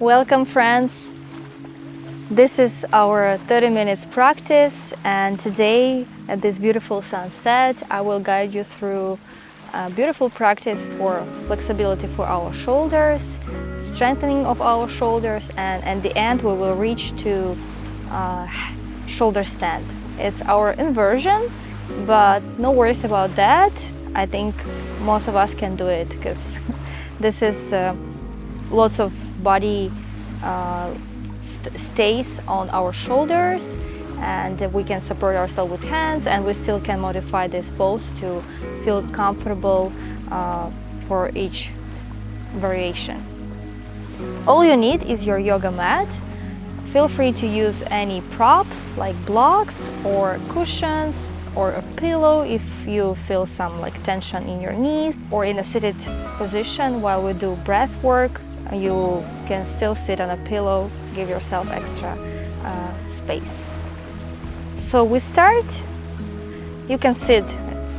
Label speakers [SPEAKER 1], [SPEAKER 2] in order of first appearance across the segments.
[SPEAKER 1] Welcome, friends. This is our 30 minutes practice, and today at this beautiful sunset I will guide you through a beautiful practice for flexibility for our shoulders, strengthening of our shoulders, and at the end we will reach to shoulder stand. It's our inversion, but no worries about that. I think most of us can do it because this is lots of body stays on our shoulders, and we can support ourselves with hands, and we still can modify this pose to feel comfortable for each variation. All you need is your yoga mat. Feel free to use any props like blocks or cushions or a pillow if you feel some tension in your knees, or in a seated position while we do breath work. You can still sit on a pillow, give yourself extra space. So we start. You can sit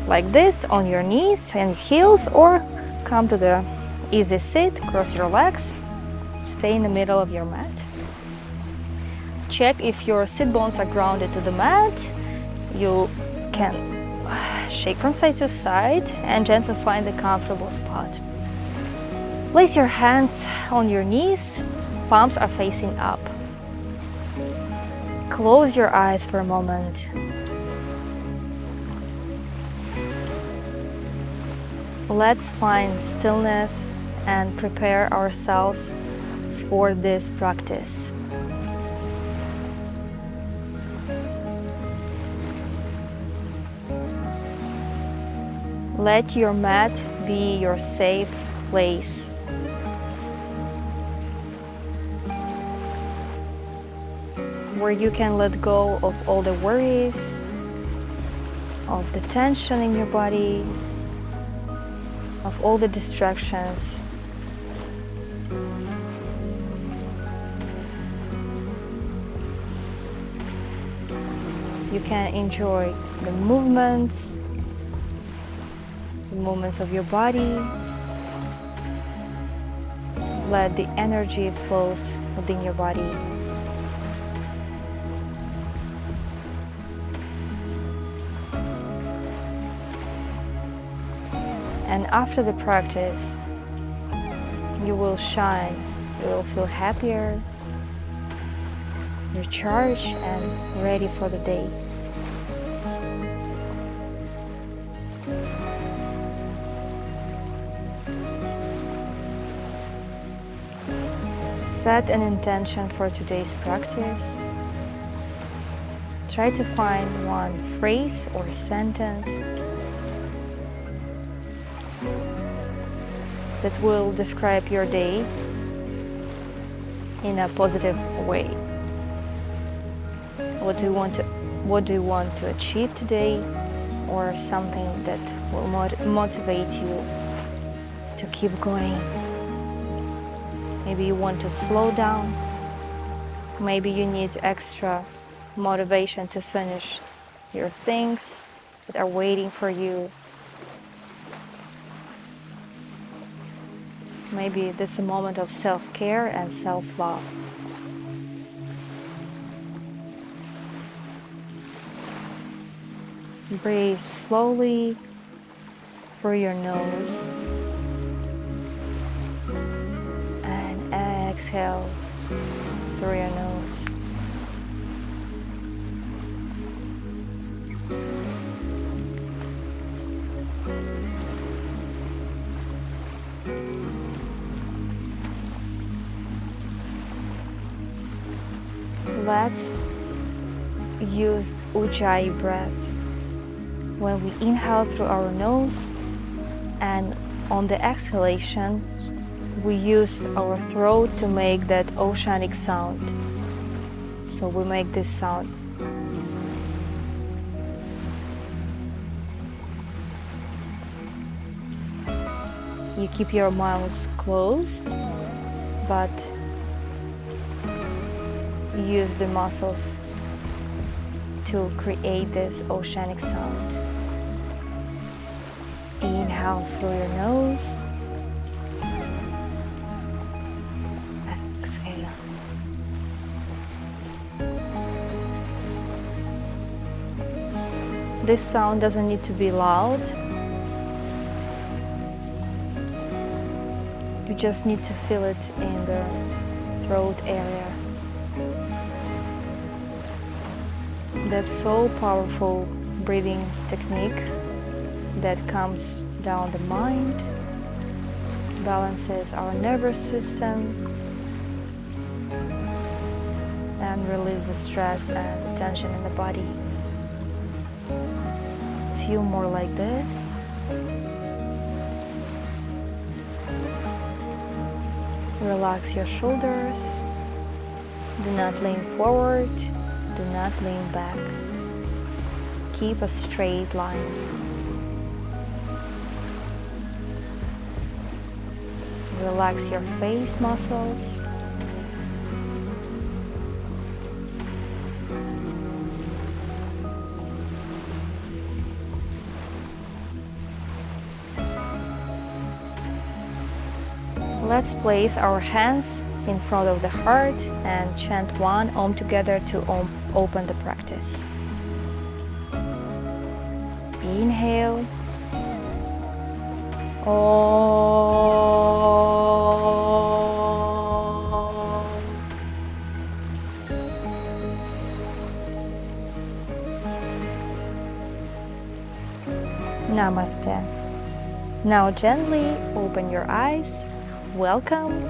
[SPEAKER 1] like this on your knees and heels, or come to the easy sit, cross your legs, stay in the middle of your mat. Check if your sit bones are grounded to the mat. You can shake from side to side and gently find a comfortable spot. Place your hands on your knees, palms are facing up. Close your eyes for a moment. Let's find stillness and prepare ourselves for this practice. Let your mat be your safe place. Where you can let go of all the worries, of the tension in your body, of all the distractions. You can enjoy the movements of your body. Let the energy flows within your body. And after the practice, you will shine, you will feel happier, recharged and ready for the day. Set an intention for today's practice. Try to find one phrase or sentence that will describe your day in a positive way. What do you want to achieve today, or something that will motivate you to keep going? Maybe you want to slow down. Maybe you need extra motivation to finish your things that are waiting for you. Maybe this is a moment of self-care and self-love. Breathe slowly through your nose and exhale through your nose. Let's use Ujjayi breath. When we inhale through our nose, and on the exhalation, we use our throat to make that oceanic sound. So we make this sound. You keep your mouth closed, but use the muscles to create this oceanic sound. Inhale through your nose. Exhale. This sound doesn't need to be loud. You just need to feel it in the throat area. That's so powerful breathing technique that calms down the mind, balances our nervous system, and release the stress and tension in the body. A few more like this. Relax your shoulders. Do not lean forward. Do not lean back. Keep a straight line. Relax your face muscles. Let's place our hands in front of the heart and chant one Om together to open the practice. Inhale. Om. Namaste. Now gently open your eyes. Welcome.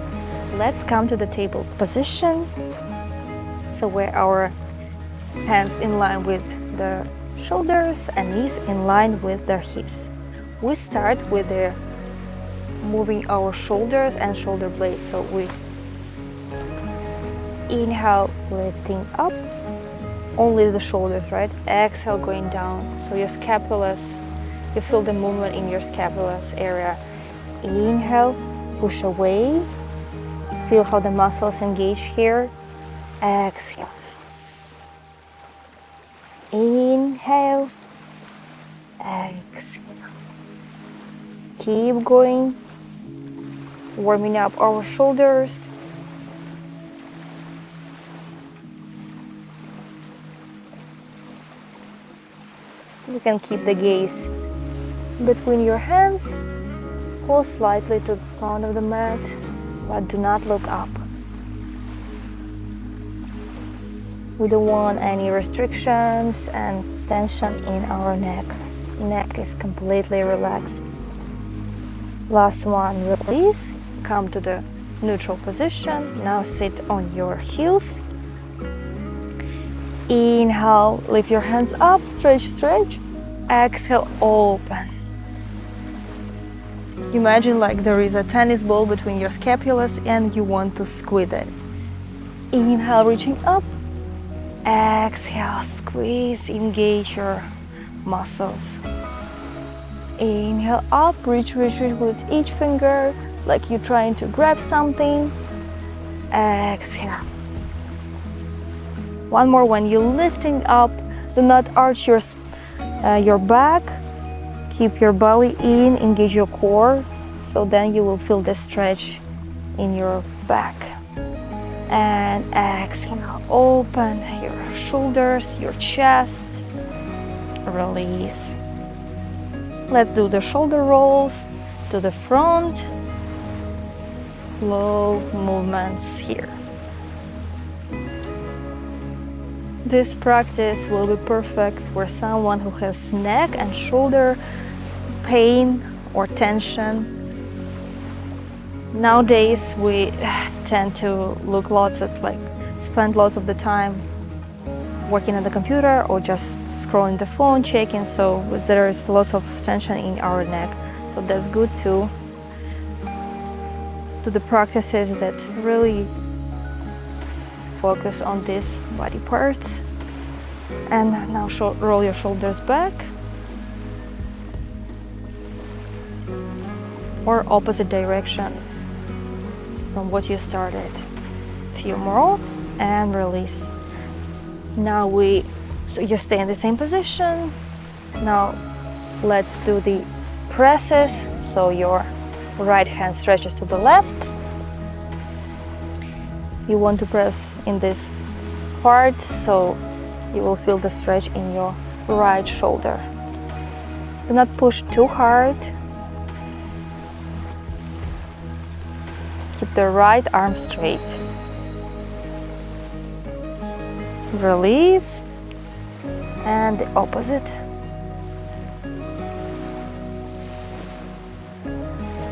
[SPEAKER 1] Let's come to the table position. So where our hands in line with the shoulders and knees in line with their hips. We start with the moving our shoulders and shoulder blades. So we inhale, lifting up, only the shoulders, right? Exhale, going down. So your scapulas, you feel the movement in your scapulas area. Inhale, push away. Feel how the muscles engage here. Exhale. Inhale. Exhale. Keep going. Warming up our shoulders. You can keep the gaze between your hands or slightly to the front of the mat, but do not look up. We don't want any restrictions and tension in our neck. Neck is completely relaxed. Last one, release. Come to the neutral position. Now sit on your heels. Inhale, lift your hands up, stretch, stretch. Exhale, open. Imagine like there is a tennis ball between your scapulas and you want to squeeze it. Inhale, reaching up. Exhale, squeeze, engage your muscles. Inhale, up, reach, reach, reach with each finger, like you're trying to grab something. Exhale. One more, when you're lifting up, do not arch your back. Keep your belly in, engage your core, so then you will feel the stretch in your back. And exhale, open your shoulders, your chest, release. Let's do the shoulder rolls to the front, slow movements here. This practice will be perfect for someone who has neck and shoulder pain or tension. Nowadays we tend to spend lots of the time working on the computer or just scrolling the phone, checking, so there is lots of tension in our neck. So that's good to do the practices that really focus on these body parts. And now roll your shoulders back or opposite direction from what you started. A few more and release. Now so you stay in the same position. Now let's do the presses. So your right hand stretches to the left. You want to press in this part, so you will feel the stretch in your right shoulder. Do not push too hard. Keep the right arm straight. Release. And the opposite.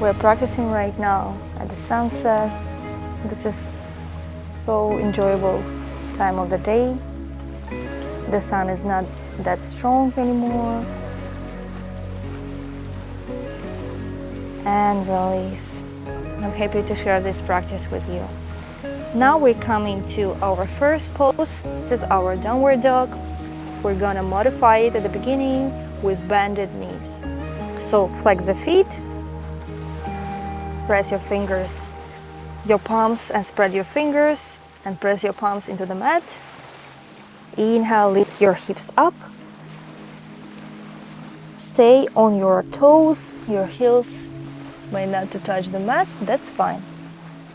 [SPEAKER 1] We're practicing right now at the sunset. This is so enjoyable time of the day. The sun is not that strong anymore. And release. I'm happy to share this practice with you. Now we're coming to our first pose. This is our downward dog. We're gonna modify it at the beginning with bended knees. So flex the feet, press your fingers, your palms, and spread your fingers and press your palms into the mat. Inhale, lift your hips up. Stay on your toes, your heels may not to touch the mat, that's fine.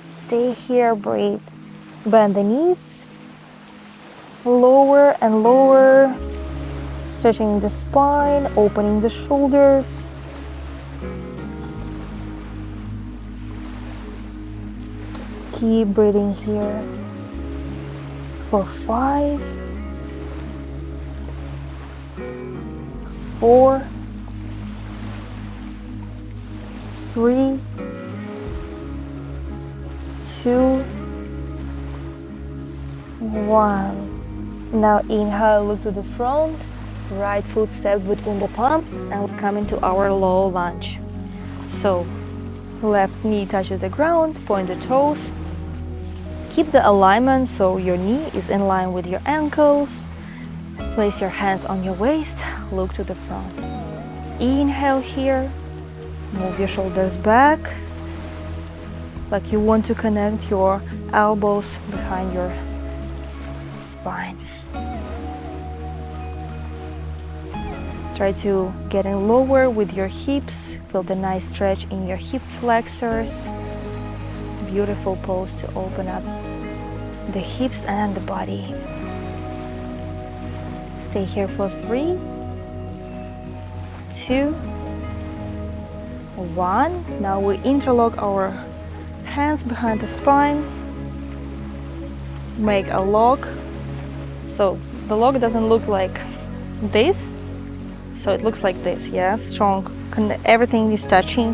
[SPEAKER 1] Stay here, breathe. Bend the knees. Lower and lower, stretching the spine, opening the shoulders. Keep breathing here for 5, 4, 3, 2, 1. Now inhale, look to the front, right foot steps between the palms, and we come into our low lunge. So left knee touches the ground, point the toes. Keep the alignment so your knee is in line with your ankles. Place your hands on your waist, look to the front. Inhale here, move your shoulders back, like you want to connect your elbows behind your spine. Try to get in lower with your hips. Feel the nice stretch in your hip flexors. Beautiful pose to open up the hips and the body. Stay here for 3, 2, 1. Now we interlock our hands behind the spine. Make a lock. So the lock doesn't look like this. So it looks like this, yeah, strong. Everything is touching,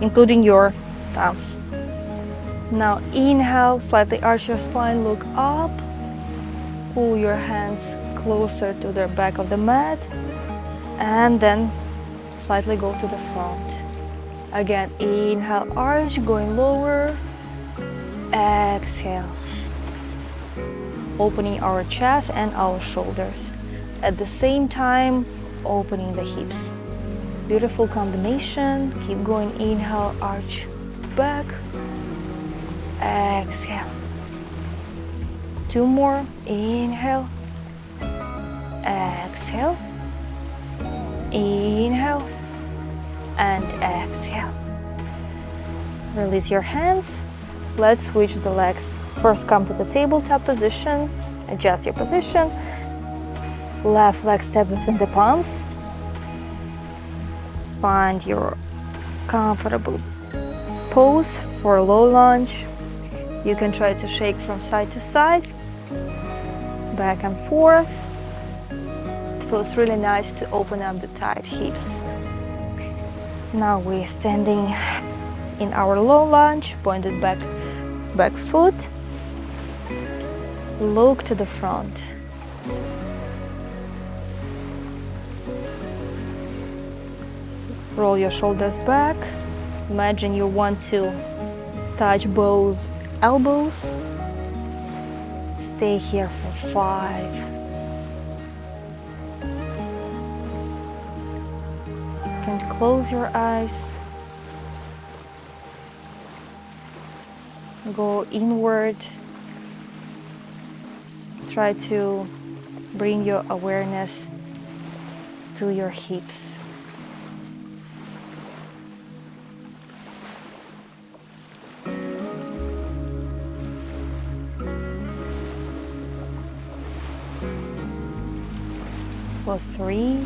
[SPEAKER 1] including your thumbs. Now inhale, slightly arch your spine, look up. Pull your hands closer to the back of the mat. And then slightly go to the front. Again, inhale, arch, going lower. Exhale. Opening our chest and our shoulders. At the same time, opening the hips. Beautiful combination. Keep going. Inhale, arch back. Exhale. 2 more. Inhale. Exhale. Inhale. And exhale. Release your hands. Let's switch the legs. First come to the tabletop position. Adjust your position. Left leg step between the palms. Find your comfortable pose for a low lunge. You can try to shake from side to side, back and forth. It feels really nice to open up the tight hips. Now we're standing in our low lunge, pointed back foot. Look to the front. Roll your shoulders back. Imagine you want to touch both elbows. Stay here for 5. You can close your eyes. Go inward. Try to bring your awareness to your hips. For 3,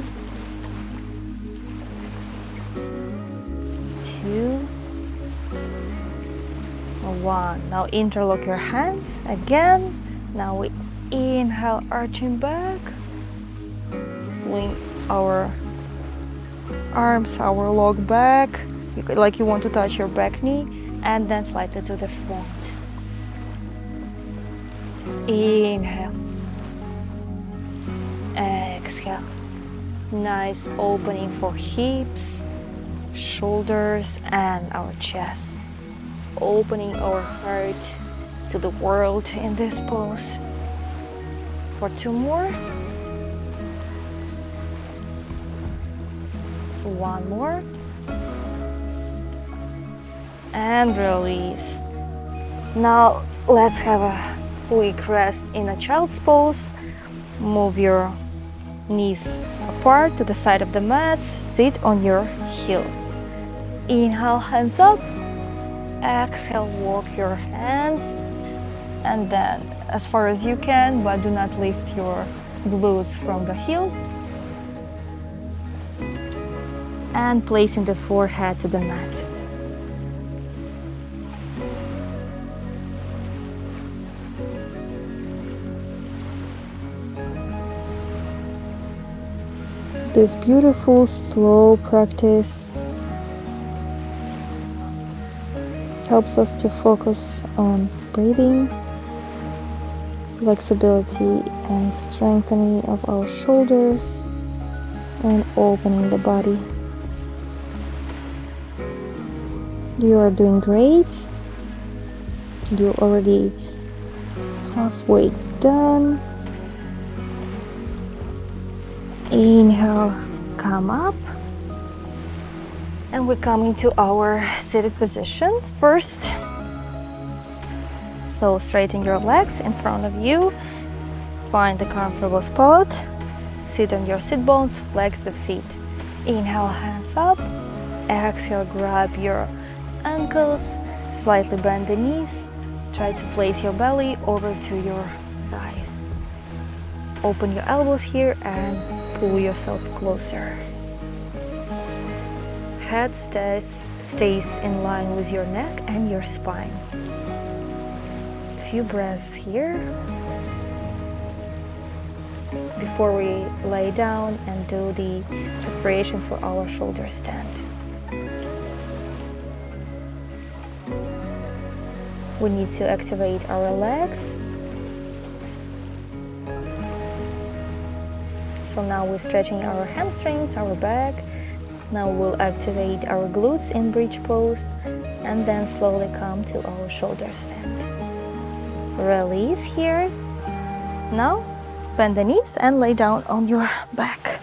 [SPEAKER 1] 1. Now interlock your hands again. Now we inhale, arching back. Wing our arms, our log back, like you want to touch your back knee, and then slightly to the front. Inhale. Exhale. Nice opening for hips, shoulders, and our chest. Opening our heart to the world in this pose. For 2 more. 1 more. And release. Now let's have a quick rest in a child's pose. Move your knees apart to the side of the mat. Sit on your heels. Inhale, hands up. Exhale, walk your hands. And then as far as you can, but do not lift your glutes from the heels. And placing the forehead to the mat. This beautiful, slow practice helps us to focus on breathing, flexibility and strengthening of our shoulders, and opening the body. You are doing great. You're already halfway done. Inhale, come up. And we come into our seated position first. So straighten your legs in front of you. Find a comfortable spot. Sit on your sit bones, flex the feet. Inhale, hands up. Exhale, grab your ankles, slightly bend the knees. Try to place your belly over to your thighs. Open your elbows here and pull yourself closer. Head stays in line with your neck and your spine. Few breaths here before we lay down and do the preparation for our shoulder stand. We need to activate our legs. So now we're stretching our hamstrings, our back. Now we'll activate our glutes in bridge pose and then slowly come to our shoulder stand. Release here. Now bend the knees and lay down on your back.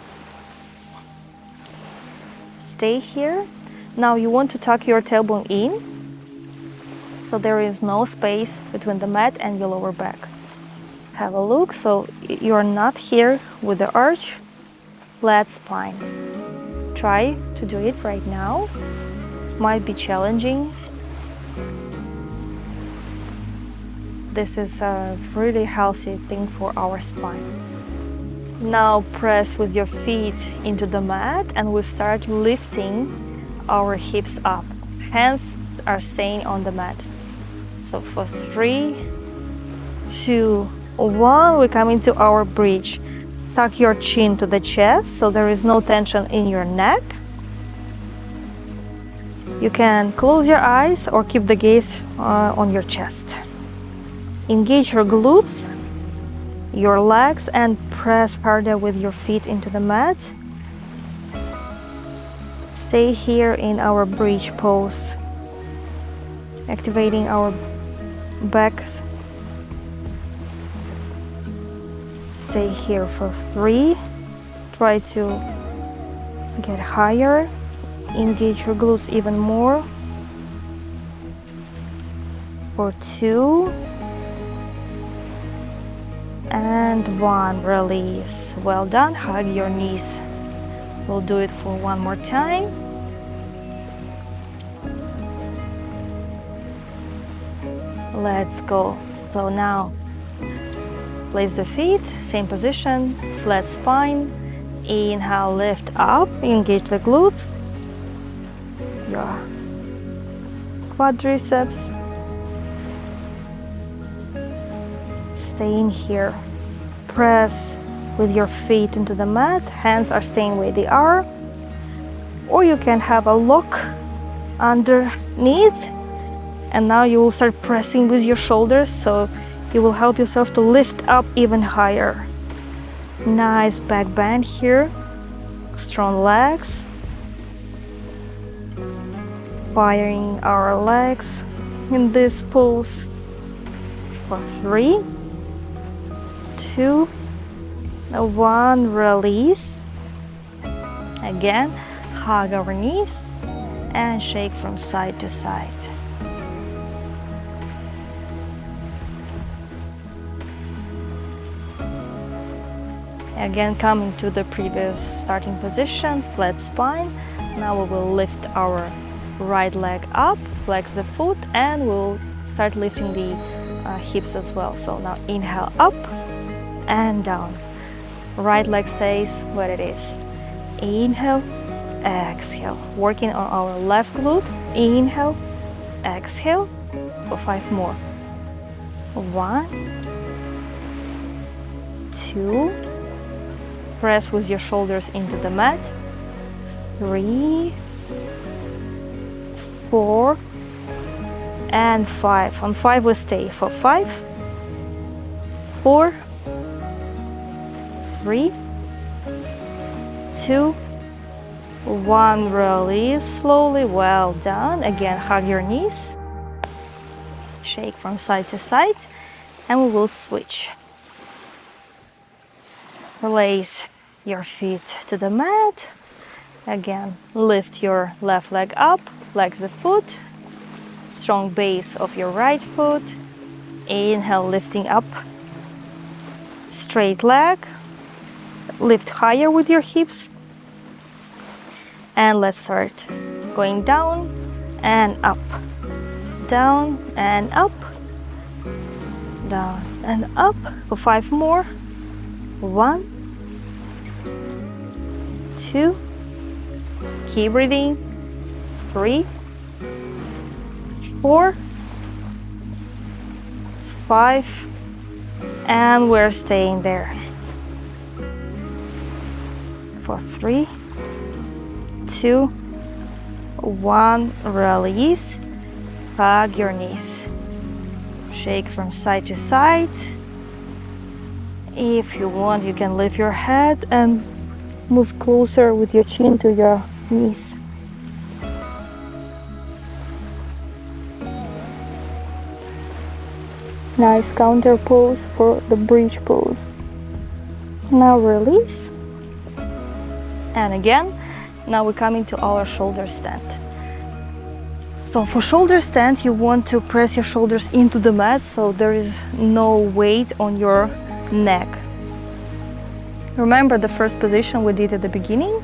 [SPEAKER 1] Stay here. Now you want to tuck your tailbone in, so there is no space between the mat and your lower back. Have a look, so you're not here with the arch, flat spine. Try to do it right now. Might be challenging. This is a really healthy thing for our spine. Now press with your feet into the mat and we start lifting our hips up. Hands are staying on the mat. So for 3, 2, 1, we come into our bridge. Tuck your chin to the chest so there is no tension in your neck. You can close your eyes or keep the gaze on your chest. Engage your glutes, your legs, and press harder with your feet into the mat. Stay here in our bridge pose, activating our back. Stay here for 3. Try to get higher. Engage your glutes even more. For 2. And 1. Release. Well done. Hug your knees. We'll do it for 1 more time. Let's go. So now place the feet, same position, flat spine. Inhale, lift up, engage the glutes, your quadriceps, staying here. Press with your feet into the mat. Hands are staying where they are. Or you can have a lock underneath. And now you will start pressing with your shoulders, so you will help yourself to lift up even higher. Nice back bend here. Strong legs. Firing our legs in this pose for 3, 2, 1. Release. Again, hug our knees and shake from side to side. Again, coming to the previous starting position, flat spine. Now we will lift our right leg up, flex the foot, and we'll start lifting the hips as well. So now inhale up and down. Right leg stays where it is. Inhale, exhale. Working on our left glute. Inhale, exhale for 5 more. 1, 2. Press with your shoulders into the mat. 3, 4, and 5. On 5 we stay for 5, 4, 3, 2, 1. Release slowly. Well done. Again, hug your knees. Shake from side to side, and we will switch. Place your feet to the mat. Again, lift your left leg up, flex the foot, strong base of your right foot. Inhale, lifting up, straight leg, lift higher with your hips. And let's start going down and up, down and up, down and up for 5 more. 1, 2, keep breathing. 3, 4, 5, and we're staying there for 3, 2, 1. Release. Hug your knees. Shake from side to side. If you want, you can lift your head and move closer with your chin to your knees. Nice counter pose for the bridge pose. Now release. And again, now we come into our shoulder stand. So for shoulder stand, you want to press your shoulders into the mat so there is no weight on your neck. Remember the first position we did at the beginning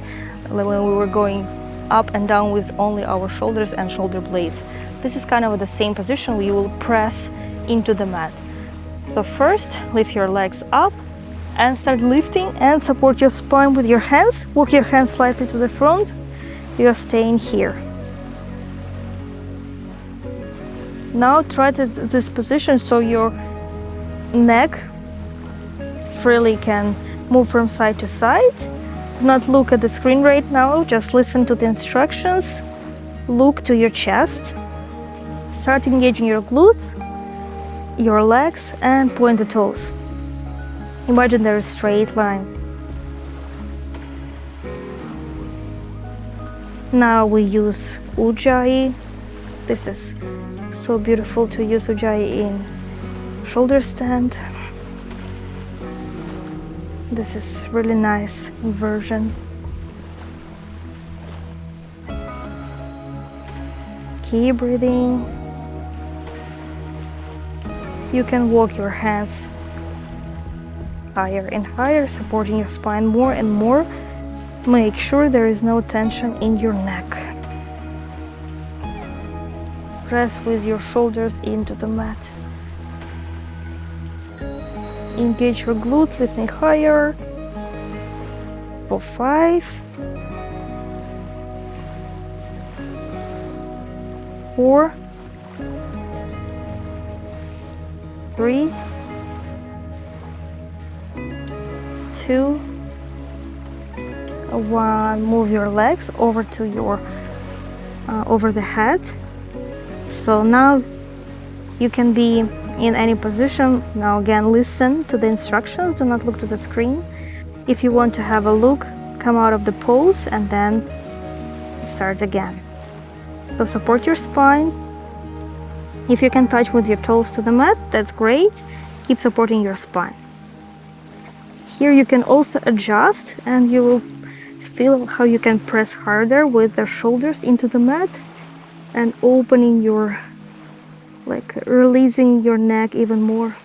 [SPEAKER 1] when we were going up and down with only our shoulders and shoulder blades. This is kind of the same position we will press into the mat. So first, lift your legs up and start lifting and support your spine with your hands. Walk your hands slightly to the front. You're staying here. Now try this position so your neck freely can move from side to side. Do not look at the screen right now, just listen to the instructions. Look to your chest. Start engaging your glutes, your legs, and point the toes. Imagine there is a straight line. Now we use Ujjayi. This is so beautiful to use Ujjayi in shoulder stand. This is really nice inversion. Keep breathing. You can walk your hands higher and higher, supporting your spine more and more. Make sure there is no tension in your neck. Press with your shoulders into the mat. Engage your glutes, lifting higher for 5, 4, 3, 2, 1. Move your legs over to your over the head. So now you can be in any position. Now again, listen to the instructions. Do not look to the screen. If you want to have a look, come out of the pose and then start again. So support your spine. If you can touch with your toes to the mat, that's great. Keep supporting your spine. Here you can also adjust, and you will feel how you can press harder with the shoulders into the mat and opening your, like releasing your neck even more.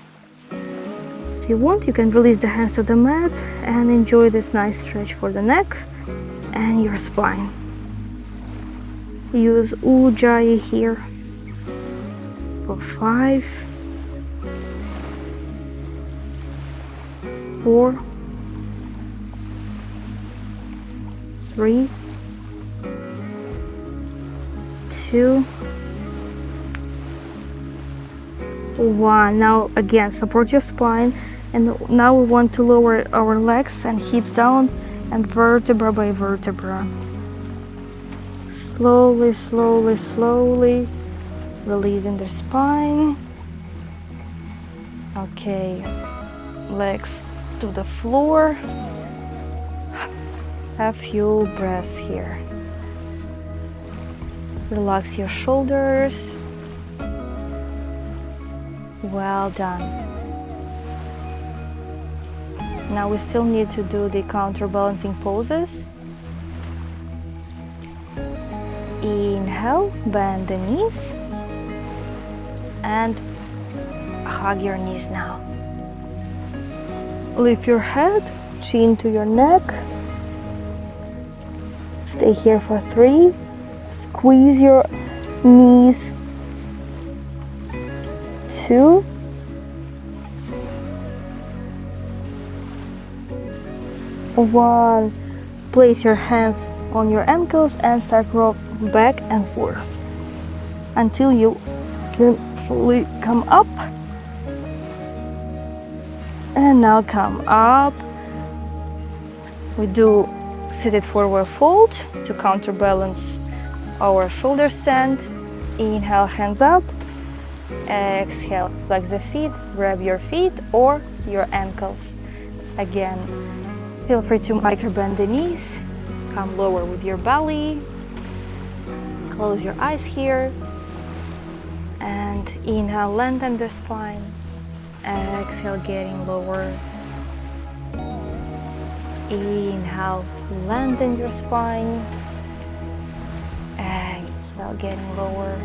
[SPEAKER 1] If you want, you can release the hands to the mat and enjoy this nice stretch for the neck and your spine. Use Ujjayi here for 5, 4, 3, 2, 1. Now again, support your spine, and now we want to lower our legs and hips down and vertebra by vertebra. Slowly, slowly, slowly releasing the spine. Okay, legs to the floor. A few breaths here. Relax your shoulders. Well done. Now we still need to do the counterbalancing poses. Inhale, bend the knees and hug your knees now. Lift your head, chin to your neck. Stay here for 3. Squeeze your knees. 2. 1. Place your hands on your ankles and start rock back and forth until you can fully come up. And now come up. We do seated forward fold to counterbalance our shoulder stand. Inhale, hands up. Exhale, flex the feet, grab your feet or your ankles. Again, feel free to micro bend the knees. Come lower with your belly. Close your eyes here. And inhale, lengthen the spine. Exhale, getting lower. Inhale, lengthen your spine. Exhale, getting lower.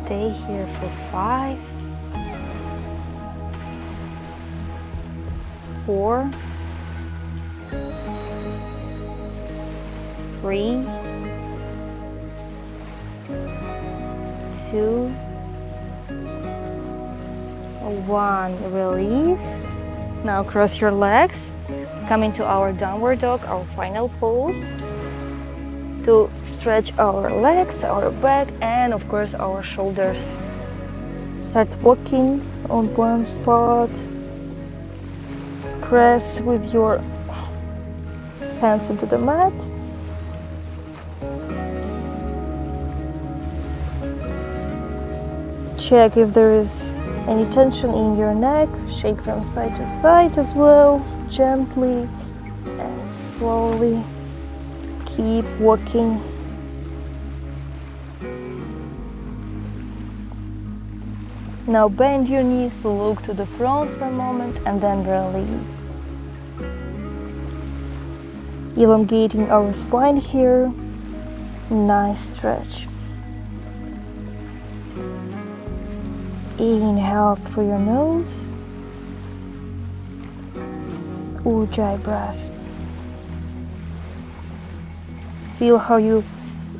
[SPEAKER 1] Stay here for 5, 4, 3, 2, 1. Release. Now cross your legs. Come into our downward dog, our final pose. To stretch our legs, our back, and of course our shoulders. Start walking on one spot. Press with your hands into the mat. Check if there is any tension in your neck. Shake from side to side as well, gently and slowly. Keep walking. Now bend your knees, look to the front for a moment and then release. Elongating our spine here. Nice stretch. Inhale through your nose. Ujjayi breath. Feel how you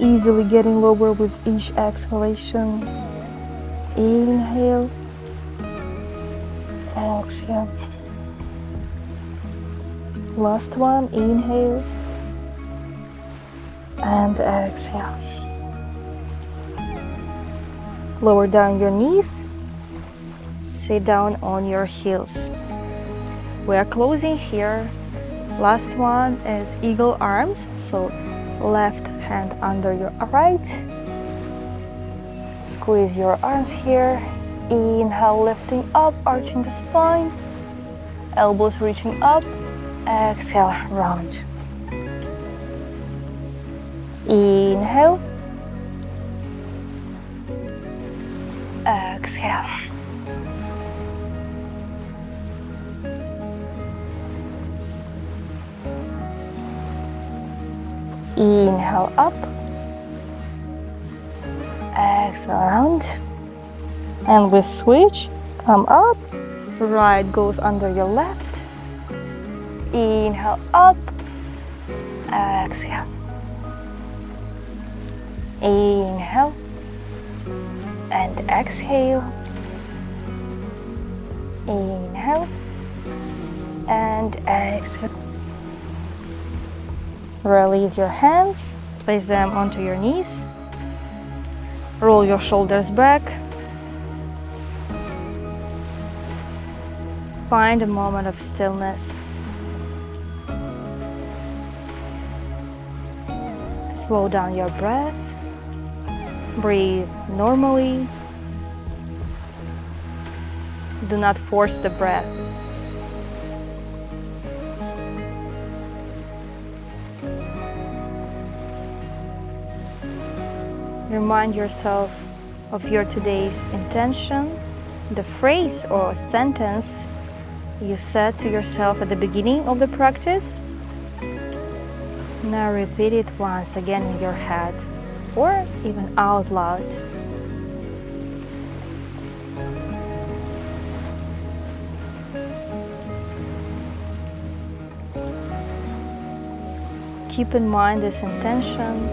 [SPEAKER 1] easily getting lower with each exhalation. Inhale. Exhale. Last one. Inhale. And exhale. Lower down your knees. Sit down on your heels. We are closing here. Last one is eagle arms. So left hand under your right. Squeeze your arms here. Inhale, lifting up, arching the spine. Elbows reaching up. Exhale, round. Inhale. Exhale. Inhale up. Exhale round. And we switch. Come up. Right goes under your left. Inhale up. Exhale. Inhale. And exhale. Inhale. And exhale. Release your hands. Place them onto your knees. Roll your shoulders back. Find a moment of stillness. Slow down your breath. Breathe normally. Do not force the breath. Remind yourself of your today's intention, the phrase or sentence you said to yourself at the beginning of the practice. Now repeat it once again in your head or even out loud. Keep in mind this intention.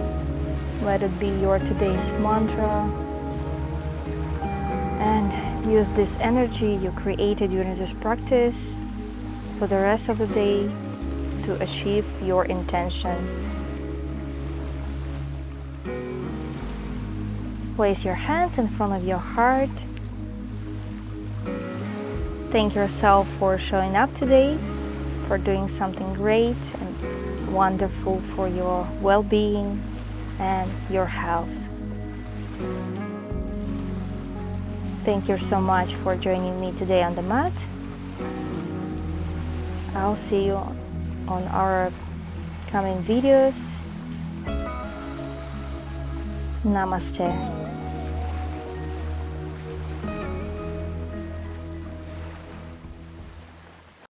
[SPEAKER 1] Let it be your today's mantra. And use this energy you created during this practice for the rest of the day to achieve your intention. Place your hands in front of your heart. Thank yourself for showing up today, for doing something great and wonderful for your well-being and your health. Thank you so much for joining me today on the mat. I'll see you on our coming videos. Namaste.